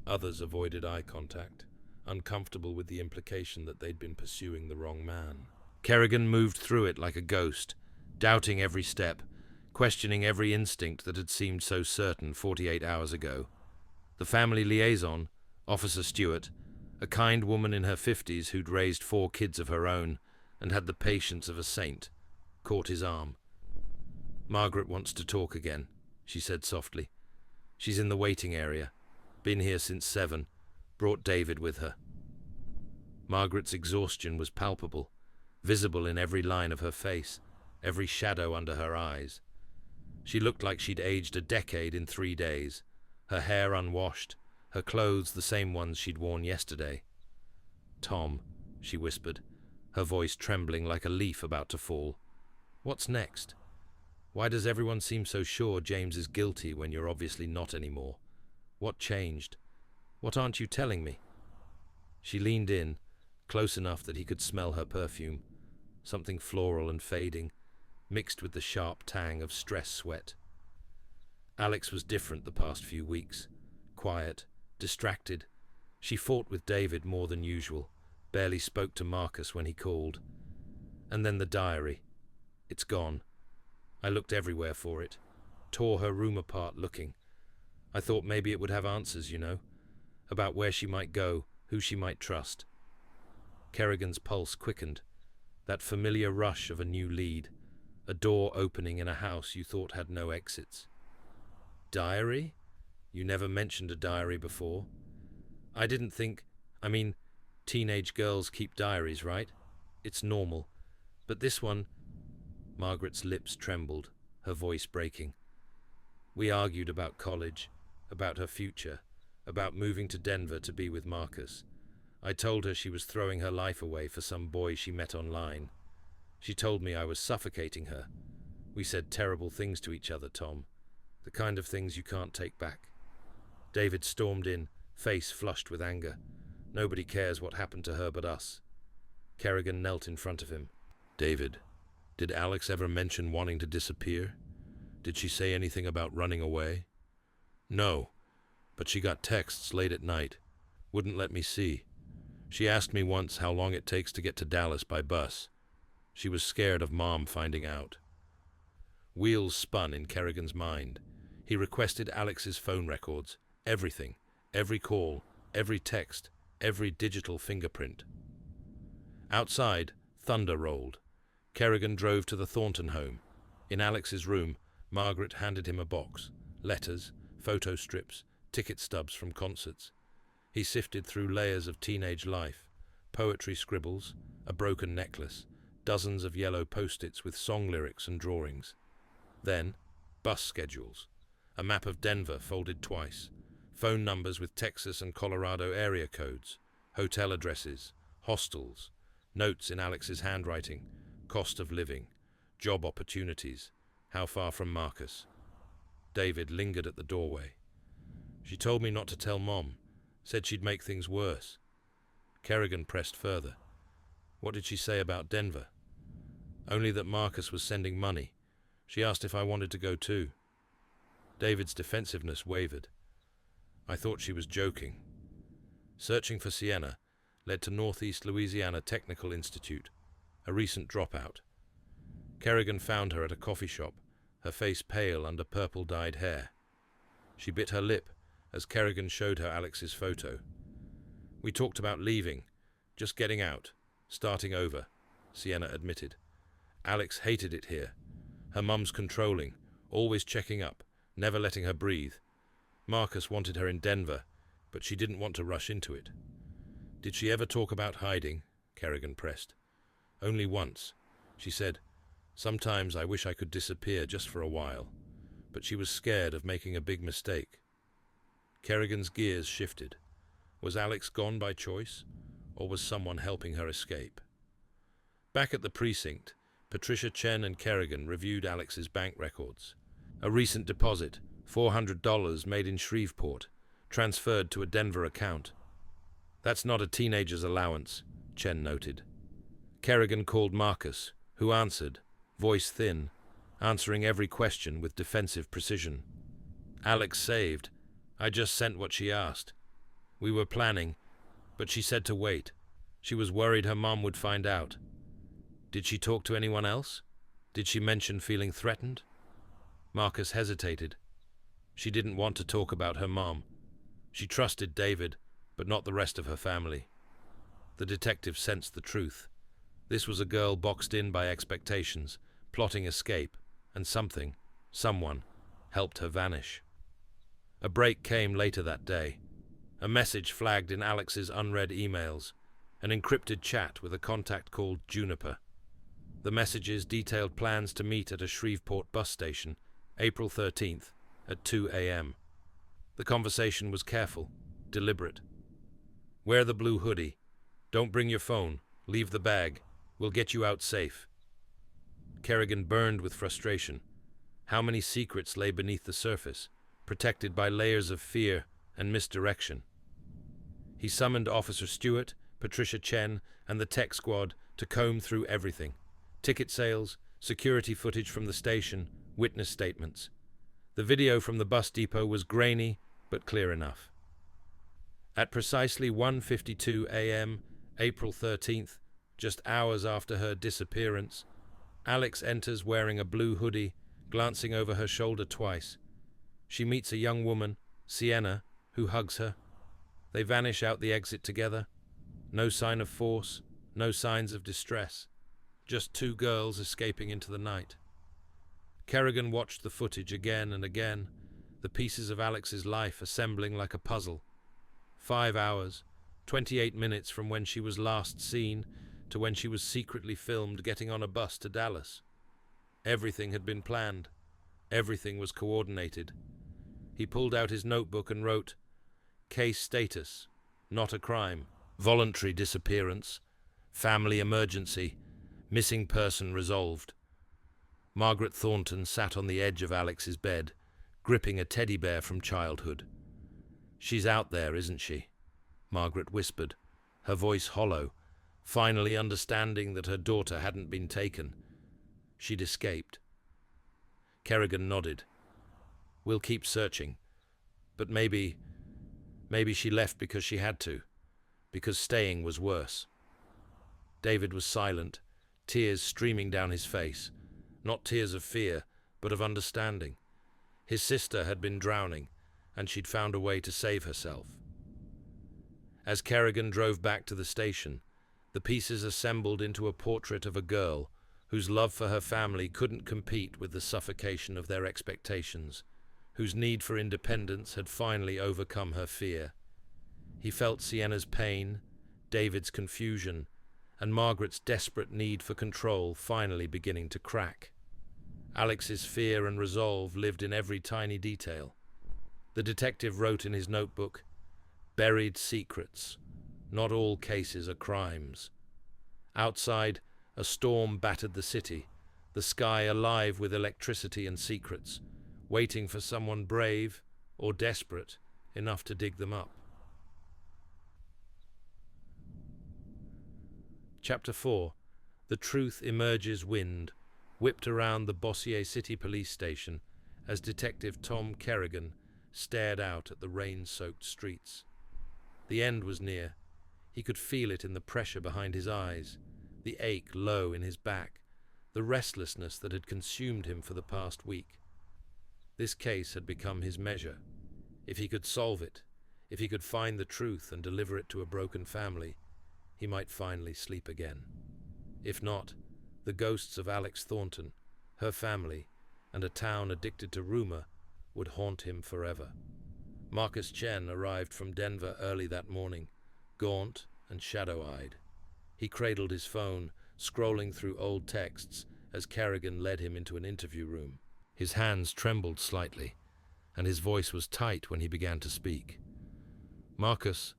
Speaker 1: others avoided eye contact, uncomfortable with the implication that they'd been pursuing the wrong man. Kerrigan moved through it like a ghost, doubting every step, questioning every instinct that had seemed so certain 48 hours ago. The family liaison, Officer Stewart, a kind woman in her 50s who'd raised 4 kids of her own and had the patience of a saint, caught his arm. "Margaret wants to talk again," she said softly. "She's in the waiting area. Been here since 7. Brought David with her." Margaret's exhaustion was palpable, visible in every line of her face, every shadow under her eyes. She looked like she'd aged a decade in 3 days, her hair unwashed, her clothes the same ones she'd worn yesterday. "Tom," she whispered, her voice trembling like a leaf about to fall. "What's next? Why does everyone seem so sure James is guilty when you're obviously not anymore? What changed? What aren't you telling me?" She leaned in, close enough that he could smell her perfume, something floral and fading, mixed with the sharp tang of stress sweat. Alex was different the past few weeks, quiet, distracted. She fought with David more than usual, barely spoke to Marcus when he called. And then the diary. It's gone. I looked everywhere for it, tore her room apart looking. I thought maybe it would have answers, you know, about where she might go, who she might trust. Kerrigan's pulse quickened, that familiar rush of a new lead, a door opening in a house you thought had no exits. "Diary? You never mentioned a diary before." "I didn't think, teenage girls keep diaries, right? It's normal. But this one..." Margaret's lips trembled, her voice breaking. "We argued about college, about her future, about moving to Denver to be with Marcus. I told her she was throwing her life away for some boy she met online. She told me I was suffocating her. We said terrible things to each other, Tom. The kind of things you can't take back." David stormed in, face flushed with anger. Nobody cares what happened to her but us. Kerrigan knelt in front of him. "David, did Alex ever mention wanting to disappear? Did she say anything about running away?" "No, but she got texts late at night. Wouldn't let me see. She asked me once how long it takes to get to Dallas by bus. She was scared of Mom finding out." Wheels spun in Kerrigan's mind. He requested Alex's phone records, everything, every call, every text, every digital fingerprint. Outside, thunder rolled. Kerrigan drove to the Thornton home. In Alex's room, Margaret handed him a box, letters, photo strips, ticket stubs from concerts. He sifted through layers of teenage life, poetry scribbles, a broken necklace, dozens of yellow post-its with song lyrics and drawings. Then, bus schedules, a map of Denver folded twice, phone numbers with Texas and Colorado area codes, hotel addresses, hostels, notes in Alex's handwriting, cost of living, job opportunities, how far from Marcus. David lingered at the doorway. She told me not to tell Mom, said she'd make things worse. Kerrigan pressed further. What did she say about Denver? Only that Marcus was sending money. She asked if I wanted to go too. David's defensiveness wavered. I thought she was joking. Searching for Sienna led to Northeast Louisiana Technical Institute, a recent dropout. Kerrigan found her at a coffee shop, her face pale under purple-dyed hair. She bit her lip as Kerrigan showed her Alex's photo. We talked about leaving, just getting out, starting over, Sienna admitted. Alex hated it here. Her mum's controlling, always checking up, never letting her breathe. Marcus wanted her in Denver, but she didn't want to rush into it. Did she ever talk about hiding? Kerrigan pressed. Only once. She said, sometimes I wish I could disappear just for a while, but she was scared of making a big mistake. Kerrigan's gears shifted. Was Alex gone by choice, or was someone helping her escape? Back at the precinct, Patricia Chen and Kerrigan reviewed Alex's bank records. A recent deposit, $400 made in Shreveport, transferred to a Denver account. That's not a teenager's allowance, Chen noted. Kerrigan called Marcus, who answered, voice thin, answering every question with defensive precision. Alex saved. I just sent what she asked. We were planning, but she said to wait. She was worried her mom would find out. Did she talk to anyone else? Did she mention feeling threatened? Marcus hesitated. She didn't want to talk about her mom. She trusted David, but not the rest of her family. The detective sensed the truth. This was a girl boxed in by expectations, plotting escape, and someone, helped her vanish. A break came later that day. A message flagged in Alex's unread emails, an encrypted chat with a contact called Juniper. The messages detailed plans to meet at a Shreveport bus station, April 13th, at 2 a.m. The conversation was careful, deliberate. Wear the blue hoodie. Don't bring your phone. Leave the bag. We'll get you out safe. Kerrigan burned with frustration. How many secrets lay beneath the surface, protected by layers of fear and misdirection? He summoned Officer Stewart, Patricia Chen, and the tech squad to comb through everything. Ticket sales, security footage from the station, witness statements. The video from the bus depot was grainy, but clear enough. At precisely 1:52 a.m., April 13th, just hours after her disappearance, Alex enters wearing a blue hoodie, glancing over her shoulder twice. She meets a young woman, Sienna, who hugs her. They vanish out the exit together. No sign of force, no signs of distress. Just two girls escaping into the night. Kerrigan watched the footage again and again, the pieces of Alex's life assembling like a puzzle. 5 hours, 28 minutes from when she was last seen to when she was secretly filmed getting on a bus to Dallas. Everything had been planned. Everything was coordinated. He pulled out his notebook and wrote, "Case status, not a crime, voluntary disappearance, family emergency, missing person resolved." Margaret Thornton sat on the edge of Alex's bed, gripping a teddy bear from childhood. "She's out there, isn't she?" Margaret whispered, her voice hollow, finally understanding that her daughter hadn't been taken. She'd escaped. Kerrigan nodded. "We'll keep searching. But maybe she left because she had to, because staying was worse." David was silent, tears streaming down his face. Not tears of fear, but of understanding. His sister had been drowning, and she'd found a way to save herself. As Kerrigan drove back to the station, the pieces assembled into a portrait of a girl whose love for her family couldn't compete with the suffocation of their expectations, whose need for independence had finally overcome her fear. He felt Sienna's pain, David's confusion, and Margaret's desperate need for control finally beginning to crack. Alex's fear and resolve lived in every tiny detail. The detective wrote in his notebook, "Buried secrets. Not all cases are crimes." Outside, a storm battered the city, the sky alive with electricity and secrets, waiting for someone brave or desperate enough to dig them up. Chapter 4. The truth emerges wind, whipped around the Bossier City police station as Detective Tom Kerrigan stared out at the rain-soaked streets. The end was near. He could feel it in the pressure behind his eyes, the ache low in his back, the restlessness that had consumed him for the past week. This case had become his measure. If he could solve it, if he could find the truth and deliver it to a broken family, he might finally sleep again. If not, the ghosts of Alex Thornton, her family, and a town addicted to rumor would haunt him forever. Marcus Chen arrived from Denver early that morning, gaunt and shadow-eyed. He cradled his phone, scrolling through old texts as Kerrigan led him into an interview room. His hands trembled slightly, and his voice was tight when he began to speak. "Marcus,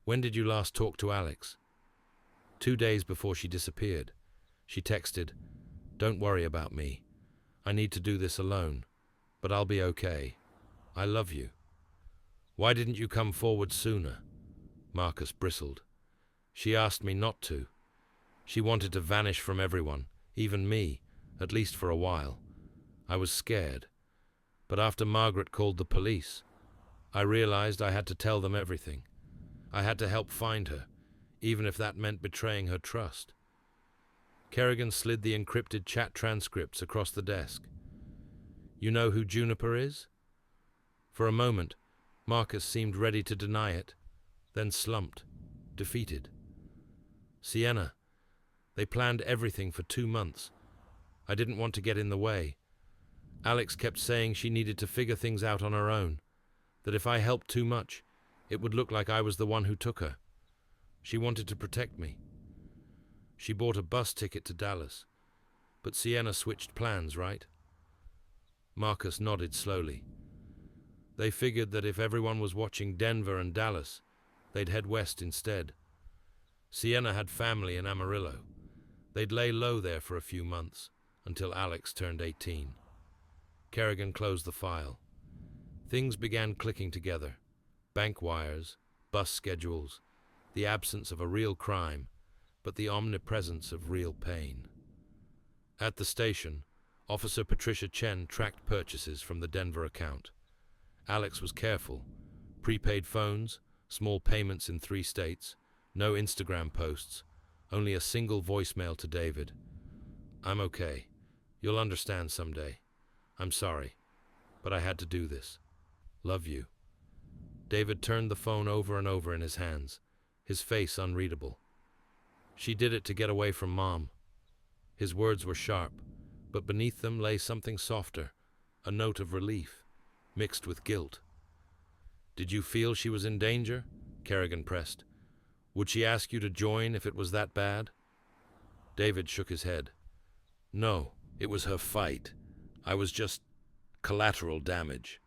Speaker 1: when did you last talk to Alex?" 2 days before she disappeared. She texted, "Don't worry about me. I need to do this alone, but I'll be okay. I love you." "Why didn't you come forward sooner?" Marcus bristled. "She asked me not to. She wanted to vanish from everyone, even me, at least for a while. I was scared. But after Margaret called the police, I realized I had to tell them everything. I had to help find her, even if that meant betraying her trust." Kerrigan slid the encrypted chat transcripts across the desk. "You know who Juniper is?" For a moment, Marcus seemed ready to deny it, then slumped, defeated. "Sienna. They planned everything for 2 months. I didn't want to get in the way. Alex kept saying she needed to figure things out on her own, that if I helped too much, it would look like I was the one who took her. She wanted to protect me. She bought a bus ticket to Dallas, but Sienna switched plans, right?" Marcus nodded slowly. "They figured that if everyone was watching Denver and Dallas, they'd head west instead. Sienna had family in Amarillo. They'd lay low there for a few months, until Alex turned 18. Kerrigan closed the file. Things began clicking together. Bank wires, bus schedules, the absence of a real crime, but the omnipresence of real pain. At the station, Officer Patricia Chen tracked purchases from the Denver account. Alex was careful. Prepaid phones, small payments in 3 states, no Instagram posts, only a single voicemail to David. "I'm okay. You'll understand someday. I'm sorry, but I had to do this. Love you." David turned the phone over and over in his hands, his face unreadable. "She did it to get away from Mom." His words were sharp, but beneath them lay something softer, a note of relief, mixed with guilt. "Did you feel she was in danger?" Kerrigan pressed. "Would she ask you to join if it was that bad?" David shook his head. "No, it was her fight. I was just collateral damage."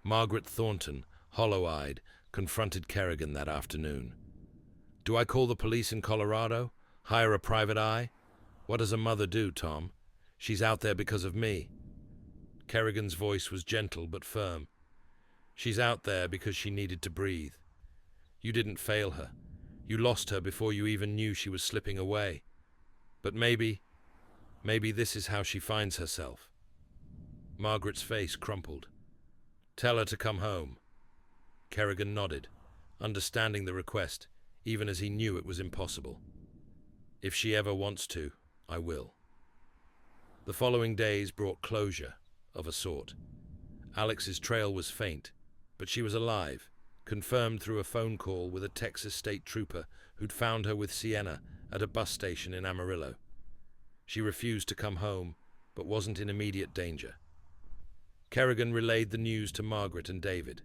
Speaker 1: Margaret Thornton, hollow-eyed, confronted Kerrigan that afternoon. "Do I call the police in Colorado? Hire a private eye? What does a mother do, Tom? She's out there because of me." Kerrigan's voice was gentle but firm. "She's out there because she needed to breathe. You didn't fail her. You lost her before you even knew she was slipping away. But maybe this is how she finds herself." Margaret's face crumpled. "Tell her to come home." Kerrigan nodded, understanding the request, even as he knew it was impossible. "If she ever wants to, I will." The following days brought closure, of a sort. Alex's trail was faint, but she was alive, confirmed through a phone call with a Texas state trooper who'd found her with Sienna at a bus station in Amarillo. She refused to come home, but wasn't in immediate danger. Kerrigan relayed the news to Margaret and David.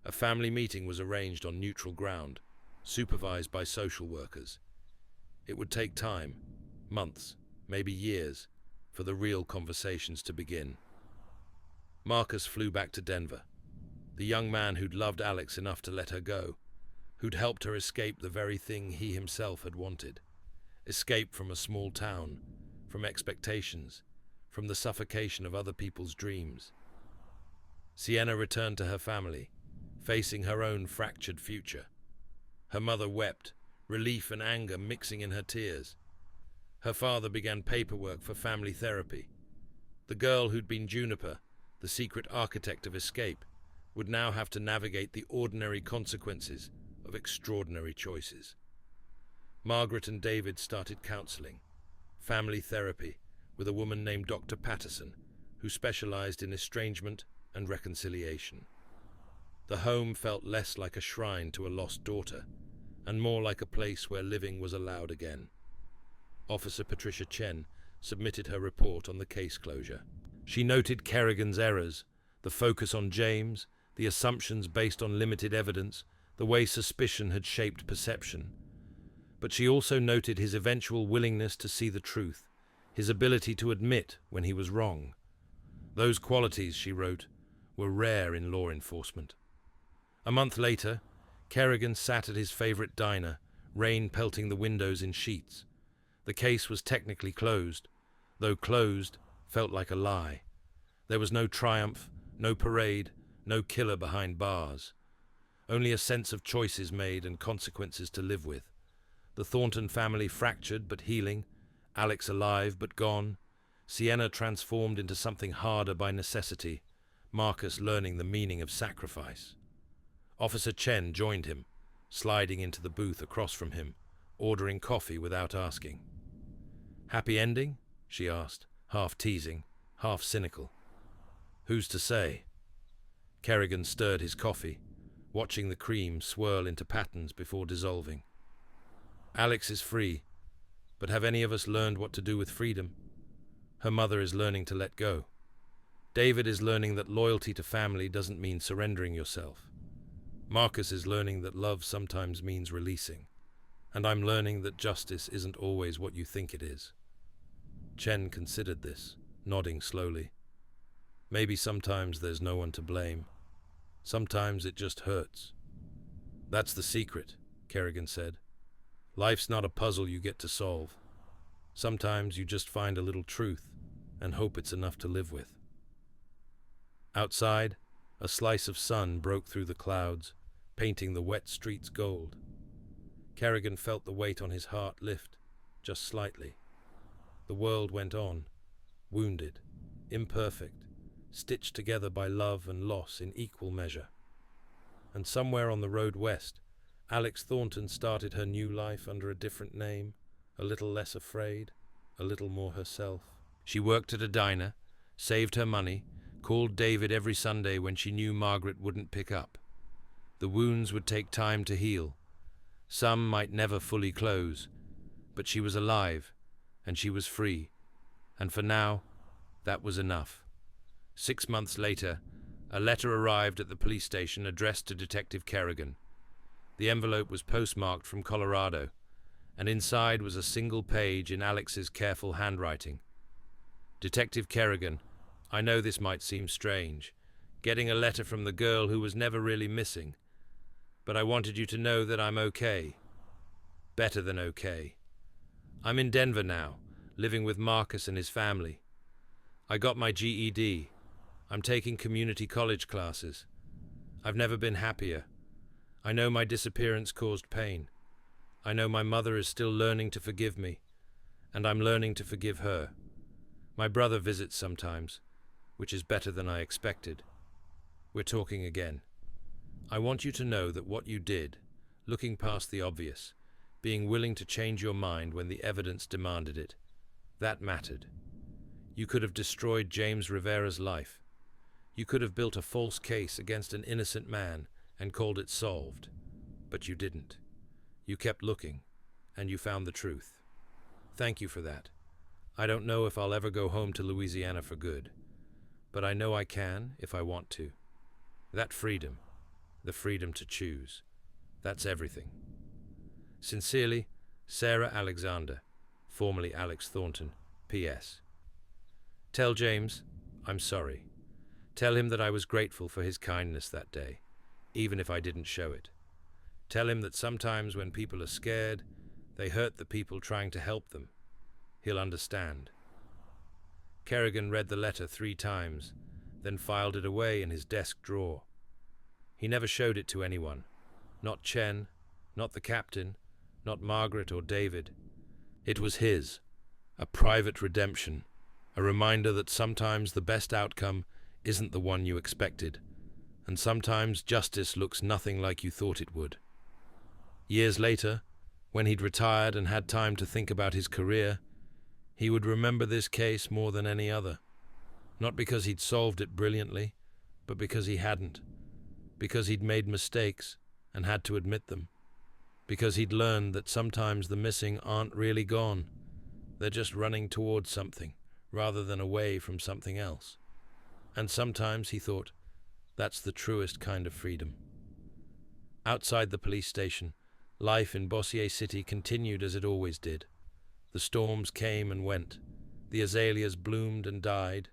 Speaker 1: A family meeting was arranged on neutral ground, supervised by social workers. It would take time, months, maybe years, for the real conversations to begin. Marcus flew back to Denver, the young man who'd loved Alex enough to let her go, who'd helped her escape the very thing he himself had wanted. Escape from a small town, from expectations, from the suffocation of other people's dreams. Sienna returned to her family, facing her own fractured future. Her mother wept, relief and anger mixing in her tears. Her father began paperwork for family therapy. The girl who'd been Juniper, the secret architect of escape, would now have to navigate the ordinary consequences of extraordinary choices. Margaret and David started counseling, family therapy, with a woman named Dr. Patterson, who specialized in estrangement and reconciliation. The home felt less like a shrine to a lost daughter, and more like a place where living was allowed again. Officer Patricia Chen submitted her report on the case closure. She noted Kerrigan's errors, the focus on James, the assumptions based on limited evidence, the way suspicion had shaped perception. But she also noted his eventual willingness to see the truth, his ability to admit when he was wrong. Those qualities, she wrote, were rare in law enforcement. A month later, Kerrigan sat at his favorite diner, rain pelting the windows in sheets. The case was technically closed, though closed felt like a lie. There was no triumph, no parade, no killer behind bars. Only a sense of choices made and consequences to live with. The Thornton family fractured but healing, Alex alive but gone, Sienna transformed into something harder by necessity, Marcus learning the meaning of sacrifice. Officer Chen joined him, sliding into the booth across from him, ordering coffee without asking. "Happy ending?" she asked, half teasing, half cynical. "Who's to say?" Kerrigan stirred his coffee, watching the cream swirl into patterns before dissolving. "Alex is free, but have any of us learned what to do with freedom? Her mother is learning to let go. David is learning that loyalty to family doesn't mean surrendering yourself. Marcus is learning that love sometimes means releasing. And I'm learning that justice isn't always what you think it is." Chen considered this, nodding slowly. "Maybe sometimes there's no one to blame. Sometimes it just hurts." "That's the secret," Kerrigan said. "Life's not a puzzle you get to solve. Sometimes you just find a little truth and hope it's enough to live with." Outside, a slice of sun broke through the clouds, painting the wet streets gold. Kerrigan felt the weight on his heart lift, just slightly. The world went on, wounded, imperfect, stitched together by love and loss in equal measure. And somewhere on the road west, Alex Thornton started her new life under a different name, a little less afraid, a little more herself. She worked at a diner, saved her money, called David every Sunday when she knew Margaret wouldn't pick up. The wounds would take time to heal. Some might never fully close, but she was alive, and she was free, and for now, that was enough. 6 months later, a letter arrived at the police station addressed to Detective Kerrigan. The envelope was postmarked from Colorado, and inside was a single page in Alex's careful handwriting. "Detective Kerrigan, I know this might seem strange, getting a letter from the girl who was never really missing, but I wanted you to know that I'm okay. Better than okay. I'm in Denver now, living with Marcus and his family. I got my GED. I'm taking community college classes. I've never been happier. I know my disappearance caused pain. I know my mother is still learning to forgive me, and I'm learning to forgive her. My brother visits sometimes, which is better than I expected. We're talking again. I want you to know that what you did, looking past the obvious, being willing to change your mind when the evidence demanded it, that mattered. You could have destroyed James Rivera's life. You could have built a false case against an innocent man and called it solved. But you didn't. You kept looking, and you found the truth. Thank you for that. I don't know if I'll ever go home to Louisiana for good, but I know I can if I want to. That freedom, the freedom to choose, that's everything. Sincerely, Sarah Alexander, formerly Alex Thornton, P.S. Tell James, I'm sorry. Tell him that I was grateful for his kindness that day, even if I didn't show it. Tell him that sometimes when people are scared, they hurt the people trying to help them. He'll understand. Kerrigan read the letter 3 times, then filed it away in his desk drawer. He never showed it to anyone. Not Chen, not the captain, not Margaret or David. It was his, a private redemption, a reminder that sometimes the best outcome isn't the one you expected, and sometimes justice looks nothing like you thought it would. Years later, when he'd retired and had time to think about his career, he would remember this case more than any other. Not because he'd solved it brilliantly, but because he hadn't. Because he'd made mistakes and had to admit them. Because he'd learned that sometimes the missing aren't really gone. They're just running towards something, rather than away from something else. And sometimes, he thought, that's the truest kind of freedom. Outside the police station, life in Bossier City continued as it always did. The storms came and went. The azaleas bloomed and died.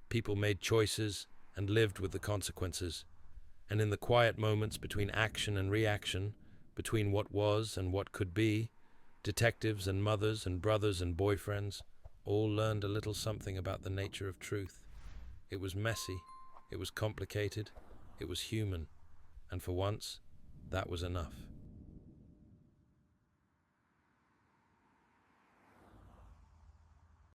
Speaker 1: People made choices and lived with the consequences. And in the quiet moments between action and reaction, between what was and what could be, detectives and mothers and brothers and boyfriends all learned a little something about the nature of truth. It was messy, it was complicated, it was human, and for once, that was enough.